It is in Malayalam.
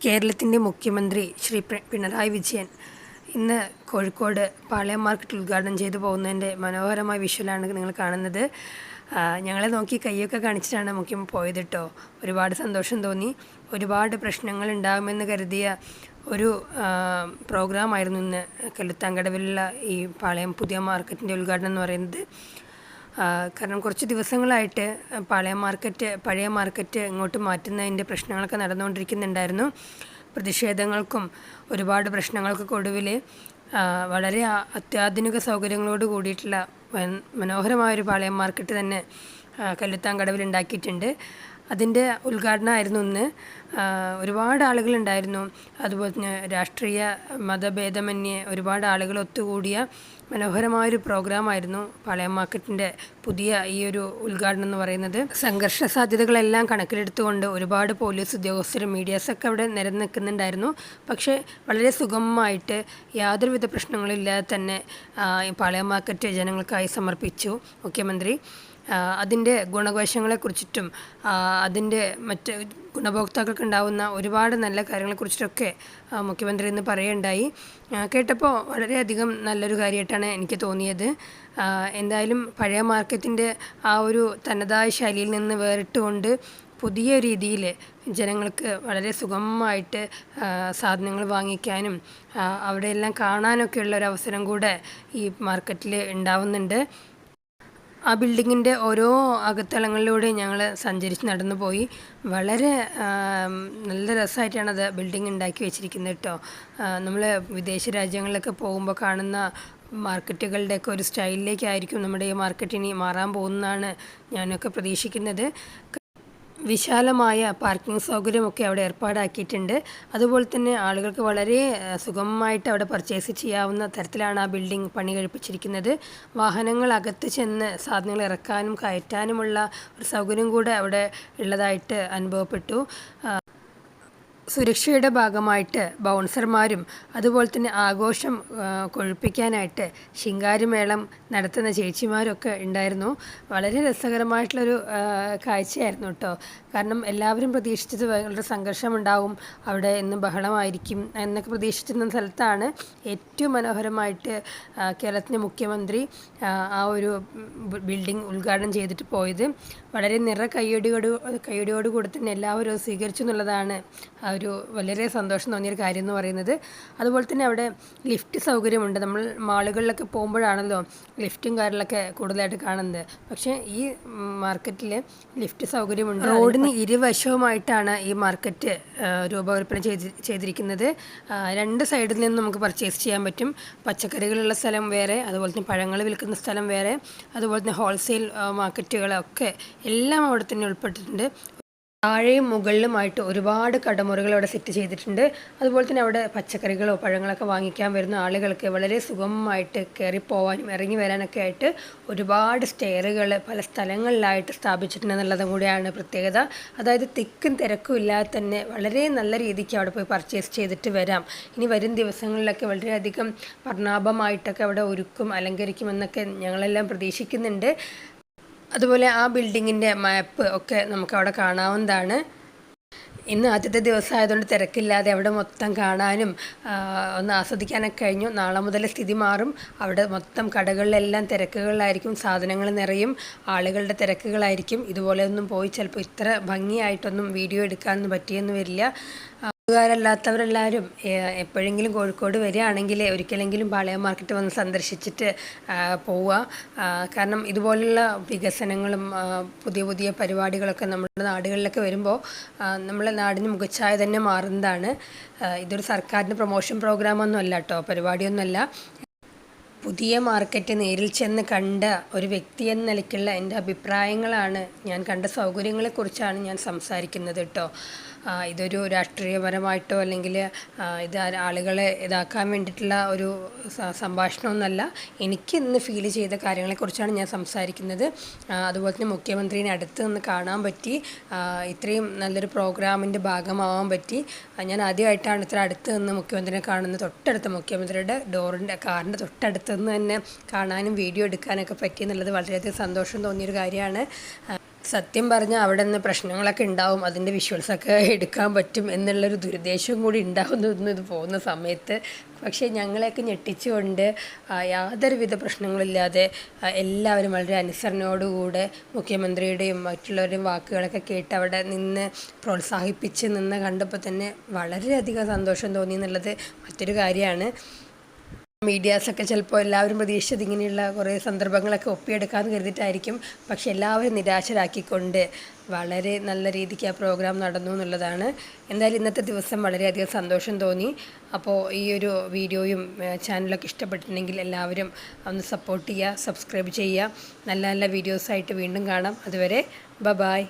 കേരളത്തിൻ്റെ മുഖ്യമന്ത്രി ശ്രീ പിണറായി വിജയൻ ഇന്ന് കോഴിക്കോട് പാളയം മാർക്കറ്റ് ഉദ്ഘാടനം ചെയ്തു പോകുന്നതിൻ്റെ മനോഹരമായ വിഷ്വലാണ് നിങ്ങൾ കാണുന്നത്. ഞങ്ങളെ നോക്കി കൈയൊക്കെ കാണിച്ചിട്ടാണ് മുഖ്യം പോയത് കേട്ടോ. ഒരുപാട് സന്തോഷം തോന്നി. ഒരുപാട് പ്രശ്നങ്ങൾ ഉണ്ടാകുമെന്ന് കരുതിയ ഒരു പ്രോഗ്രാമായിരുന്നു ഇന്ന് കല്ലുത്താങ്കടവിലുള്ള ഈ പാളയം പുതിയ മാർക്കറ്റിൻ്റെ ഉദ്ഘാടനം എന്ന് പറയുന്നത്. കാരണം കുറച്ച് ദിവസങ്ങളായിട്ട് പാളയം മാർക്കറ്റ് പഴയ മാർക്കറ്റ് ഇങ്ങോട്ട് മാറ്റുന്നതിൻ്റെ പ്രശ്നങ്ങളൊക്കെ നടന്നുകൊണ്ടിരിക്കുന്നുണ്ടായിരുന്നു. പ്രതിഷേധങ്ങൾക്കും ഒരുപാട് പ്രശ്നങ്ങൾക്കൊക്കെ ഒടുവിൽ വളരെ അത്യാധുനിക സൗകര്യങ്ങളോട് കൂടിയിട്ടുള്ള മനോഹരമായൊരു പാളയം മാർക്കറ്റ് തന്നെ കല്ലുത്താങ്കടവിൽ ഉണ്ടാക്കിയിട്ടുണ്ട്. അതിൻ്റെ ഉദ്ഘാടനമായിരുന്നു ഇന്ന്. ഒരുപാട് ആളുകളുണ്ടായിരുന്നു. അതുപോലെ തന്നെ രാഷ്ട്രീയ മതഭേദമന്യേ ഒരുപാട് ആളുകൾ ഒത്തുകൂടിയ മനോഹരമായൊരു പ്രോഗ്രാമായിരുന്നു പാളയം മാർക്കറ്റിൻ്റെ പുതിയ ഈ ഒരു ഉദ്ഘാടനം എന്ന് പറയുന്നത്. സംഘർഷ സാധ്യതകളെല്ലാം കണക്കിലെടുത്തുകൊണ്ട് ഒരുപാട് പോലീസ് ഉദ്യോഗസ്ഥരും മീഡിയാസൊക്കെ അവിടെ നിരന്നിൽക്കുന്നുണ്ടായിരുന്നു. പക്ഷേ വളരെ സുഗമമായിട്ട് യാതൊരുവിധ പ്രശ്നങ്ങളില്ലാതെ തന്നെ ഈ പാളയം മാർക്കറ്റ് ജനങ്ങൾക്കായി സമർപ്പിച്ചു മുഖ്യമന്ത്രി. അതിൻ്റെ ഗുണവശങ്ങളെക്കുറിച്ചിട്ടും അതിൻ്റെ മറ്റ് ഗുണഭോക്താക്കൾക്ക് ഉണ്ടാകുന്ന ഒരുപാട് നല്ല കാര്യങ്ങളെക്കുറിച്ചിട്ടൊക്കെ മുഖ്യമന്ത്രി ഇന്ന് പറയുകയുണ്ടായി. കേട്ടപ്പോൾ വളരെയധികം നല്ലൊരു കാര്യമായിട്ടാണ് എനിക്ക് തോന്നിയത്. എന്തായാലും പഴയ മാർക്കറ്റിൻ്റെ ആ ഒരു തനതായ ശൈലിയിൽ നിന്ന് വേറിട്ടുകൊണ്ട് പുതിയ രീതിയിൽ ജനങ്ങൾക്ക് വളരെ സുഗമമായിട്ട് സാധനങ്ങൾ വാങ്ങിക്കാനും അവിടെയെല്ലാം കാണാനൊക്കെയുള്ള ഒരു അവസരം കൂടെ ഈ മാർക്കറ്റിൽ ഉണ്ടാവുന്നുണ്ട്. ആ ബിൽഡിങ്ങിൻ്റെ ഓരോ അകത്തളങ്ങളിലൂടെ ഞങ്ങൾ സഞ്ചരിച്ച് നടന്നു പോയി. വളരെ നല്ല രസമായിട്ടാണ് ബിൽഡിംഗ് ഉണ്ടാക്കി വെച്ചിരിക്കുന്നത് കേട്ടോ. നമ്മൾ വിദേശ രാജ്യങ്ങളിലൊക്കെ പോകുമ്പോൾ കാണുന്ന മാർക്കറ്റുകളുടെയൊക്കെ ഒരു സ്റ്റൈലിലേക്കായിരിക്കും നമ്മുടെ ഈ മാർക്കറ്റിനി മാറാൻ പോകുന്നതാണ് ഞാനൊക്കെ പ്രതീക്ഷിക്കുന്നത്. വിശാലമായ പാർക്കിംഗ് സൗകര്യമൊക്കെ അവിടെ ഏർപ്പാടാക്കിയിട്ടുണ്ട്. അതുപോലെ തന്നെ ആളുകൾക്ക് വളരെ സുഗമമായിട്ട് അവിടെ പർച്ചേസ് ചെയ്യാവുന്ന തരത്തിലാണ് ആ ബിൽഡിംഗ് പണി കഴിപ്പിച്ചിരിക്കുന്നത്. വാഹനങ്ങൾ അകത്ത് ചെന്ന് സാധനങ്ങൾ ഇറക്കാനും കയറ്റാനുമുള്ള ഒരു സൗകര്യം കൂടെ അവിടെ ഉള്ളതായിട്ട് അനുഭവപ്പെട്ടു. സുരക്ഷയുടെ ഭാഗമായിട്ട് ബൗൺസർമാരും അതുപോലെ തന്നെ ആഘോഷം കൊഴുപ്പിക്കാനായിട്ട് ശിങ്കാരിമേളം നടത്തുന്ന ചേച്ചിമാരൊക്കെ ഉണ്ടായിരുന്നു. വളരെ രസകരമായിട്ടുള്ളൊരു കാഴ്ചയായിരുന്നു കേട്ടോ. കാരണം എല്ലാവരും പ്രതീക്ഷിച്ചത് വളരെ സംഘർഷമുണ്ടാവും, അവിടെ ഇന്ന് ബഹളമായിരിക്കും എന്നൊക്കെ പ്രതീക്ഷിച്ചിരുന്ന സ്ഥലത്താണ് ഏറ്റവും മനോഹരമായിട്ട് കേരളത്തിൻ്റെ മുഖ്യമന്ത്രി ആ ഒരു ബിൽഡിംഗ് ഉദ്ഘാടനം ചെയ്തിട്ട് പോയത്. വളരെ കയ്യടിയോടുകൂടി തന്നെ എല്ലാവരും അത് സ്വീകരിച്ചു എന്നുള്ളതാണ് ഒരു വളരെ സന്തോഷം തോന്നിയൊരു കാര്യം എന്ന് പറയുന്നത്. അതുപോലെ തന്നെ അവിടെ ലിഫ്റ്റ് സൗകര്യമുണ്ട്. നമ്മൾ മാളുകളിലൊക്കെ പോകുമ്പോഴാണല്ലോ ലിഫ്റ്റും കാര്യങ്ങളൊക്കെ കൂടുതലായിട്ട് കാണുന്നത്. പക്ഷേ ഈ മാർക്കറ്റിൽ ലിഫ്റ്റ് സൗകര്യമുണ്ട്. റോഡിന് ഇരുവശവുമായിട്ടാണ് ഈ മാർക്കറ്റ് രൂപകൽപ്പന ചെയ്തിരിക്കുന്നത്. രണ്ട് സൈഡിൽ നിന്നും നമുക്ക് പർച്ചേസ് ചെയ്യാൻ പറ്റും. പച്ചക്കറികളുള്ള സ്ഥലം വേറെ, അതുപോലെ തന്നെ പഴങ്ങൾ വിൽക്കുന്ന സ്ഥലം വേറെ, അതുപോലെ തന്നെ ഹോൾസെയിൽ മാർക്കറ്റുകളൊക്കെ എല്ലാം അവിടെ തന്നെ ഉൾപ്പെട്ടിട്ടുണ്ട്. താഴെയും മുകളിലുമായിട്ട് ഒരുപാട് കടമുറികൾ അവിടെ സെറ്റ് ചെയ്തിട്ടുണ്ട്. അതുപോലെ തന്നെ അവിടെ പച്ചക്കറികളോ പഴങ്ങളൊക്കെ വാങ്ങിക്കാൻ വരുന്ന ആളുകൾക്ക് വളരെ സുഗമമായിട്ട് കയറിപ്പോവാനും ഇറങ്ങി വരാനൊക്കെ ആയിട്ട് ഒരുപാട് സ്റ്റെയറുകൾ പല സ്ഥലങ്ങളിലായിട്ട് സ്ഥാപിച്ചിട്ടുണ്ടെന്നുള്ളതും കൂടിയാണ് പ്രത്യേകത. അതായത് തിക്കും തിരക്കും ഇല്ലാതെ തന്നെ വളരെ നല്ല രീതിക്ക് അവിടെ പോയി പർച്ചേസ് ചെയ്തിട്ട് വരാം. ഇനി വരും ദിവസങ്ങളിലൊക്കെ വളരെയധികം വർണ്ണാഭമായിട്ടൊക്കെ അവിടെ ഒരുക്കും അലങ്കരിക്കുമെന്നൊക്കെ ഞങ്ങളെല്ലാം പ്രതീക്ഷിക്കുന്നുണ്ട്. അതുപോലെ ആ ബിൽഡിങ്ങിൻ്റെ മാപ്പ് ഒക്കെ നമുക്കവിടെ കാണാവുന്നതാണ്. ഇന്ന് ആദ്യത്തെ ദിവസമായതുകൊണ്ട് തിരക്കില്ലാതെ അവിടെ മൊത്തം കാണാനും ഒന്ന് ആസ്വദിക്കാനൊക്കെ കഴിഞ്ഞു. നാളെ മുതൽ സ്ഥിതി മാറും. അവിടെ മൊത്തം കടകളിലെല്ലാം തിരക്കുകളിലായിരിക്കും, സാധനങ്ങൾ നിറയും, ആളുകളുടെ തിരക്കുകളായിരിക്കും. ഇതുപോലെ ഒന്നും പോയി ചിലപ്പോൾ ഇത്ര ഭംഗിയായിട്ടൊന്നും വീഡിയോ എടുക്കാനൊന്നും പറ്റിയെന്ന് വരില്ല. ല്ലാത്തവരെല്ലാവരും എപ്പോഴെങ്കിലും കോഴിക്കോട് വരികയാണെങ്കിൽ ഒരിക്കലെങ്കിലും പാളയം മാർക്കറ്റ് വന്ന് സന്ദർശിച്ചിട്ട് പോവുക. കാരണം ഇതുപോലുള്ള വികസനങ്ങളും പുതിയ പുതിയ പരിപാടികളൊക്കെ നമ്മുടെ നാടുകളിലൊക്കെ വരുമ്പോൾ നമ്മളെ നാടിന് മുഖച്ഛായ തന്നെ മാറുന്നതാണ്. ഇതൊരു സർക്കാരിൻ്റെ പ്രൊമോഷൻ പ്രോഗ്രാമൊന്നും അല്ല കേട്ടോ, പരിപാടിയൊന്നുമല്ല. പുതിയ മാർക്കറ്റ് നേരിൽ ചെന്ന് കണ്ട ഒരു വ്യക്തി എന്ന നിലയ്ക്കുള്ള എൻ്റെ അഭിപ്രായങ്ങളാണ്, ഞാൻ കണ്ട സൗകര്യങ്ങളെക്കുറിച്ചാണ് ഞാൻ സംസാരിക്കുന്നത് കേട്ടോ. ഇതൊരു രാഷ്ട്രീയപരമായിട്ടോ അല്ലെങ്കിൽ ഇത് ആളുകളെ ഇതാക്കാൻ വേണ്ടിയിട്ടുള്ള ഒരു സംഭാഷണമൊന്നുമല്ല. എനിക്ക് ഇന്ന് ഫീൽ ചെയ്ത കാര്യങ്ങളെക്കുറിച്ചാണ് ഞാൻ സംസാരിക്കുന്നത്. അതുപോലെ തന്നെ മുഖ്യമന്ത്രീനെ അടുത്ത് നിന്ന് കാണാൻ പറ്റി, ഇത്രയും നല്ലൊരു പ്രോഗ്രാമിൻ്റെ ഭാഗമാവാൻ പറ്റി. ഞാൻ ആദ്യമായിട്ടാണ് ഇത്ര അടുത്ത് നിന്ന് മുഖ്യമന്ത്രിനെ കാണുന്നത്. തൊട്ടടുത്ത് മുഖ്യമന്ത്രിയുടെ കാറിൻ്റെ തൊട്ടടുത്ത് നിന്ന് തന്നെ കാണാനും വീഡിയോ എടുക്കാനൊക്കെ പറ്റി എന്നുള്ളത് വളരെയധികം സന്തോഷം തോന്നിയൊരു കാര്യമാണ്. സത്യം പറഞ്ഞാൽ അവിടെ നിന്ന് പ്രശ്നങ്ങളൊക്കെ ഉണ്ടാവും, അതിൻ്റെ വിഷ്വൽസൊക്കെ എടുക്കാൻ പറ്റും എന്നുള്ളൊരു ദുരുദ്ദേശവും കൂടി ഉണ്ടാവുന്നു ഇത് പോകുന്ന സമയത്ത്. പക്ഷേ ഞങ്ങളെയൊക്കെ ഞെട്ടിച്ചുകൊണ്ട് യാതൊരുവിധ പ്രശ്നങ്ങളില്ലാതെ എല്ലാവരും വളരെ അനുസരണയോടുകൂടെ മുഖ്യമന്ത്രിയുടെയും മറ്റുള്ളവരുടെയും വാക്കുകളൊക്കെ കേട്ട് അവിടെ നിന്ന് പ്രോത്സാഹിപ്പിച്ച് നിന്ന് കണ്ടപ്പോൾ തന്നെ വളരെയധികം സന്തോഷം തോന്നി എന്നുള്ളത് മറ്റൊരു കാര്യമാണ്. മീഡിയാസൊക്കെ ചിലപ്പോൾ എല്ലാവരും പ്രതീക്ഷിച്ചത് ഇങ്ങനെയുള്ള കുറേ സന്ദർഭങ്ങളൊക്കെ ഒപ്പിയെടുക്കാമെന്ന് കരുതിയിട്ടായിരിക്കും. പക്ഷെ എല്ലാവരും നിരാശരാക്കിക്കൊണ്ട് വളരെ നല്ല രീതിക്ക് ആ പ്രോഗ്രാം നടന്നു എന്നുള്ളതാണ്. എന്തായാലും ഇന്നത്തെ ദിവസം വളരെയധികം സന്തോഷം തോന്നി. അപ്പോൾ ഈ ഒരു വീഡിയോയും ചാനലൊക്കെ ഇഷ്ടപ്പെട്ടിട്ടുണ്ടെങ്കിൽ എല്ലാവരും ഒന്ന് സപ്പോർട്ട് ചെയ്യുക, സബ്സ്ക്രൈബ് ചെയ്യുക. നല്ല നല്ല വീഡിയോസായിട്ട് വീണ്ടും കാണാം. അതുവരെ ബൈ.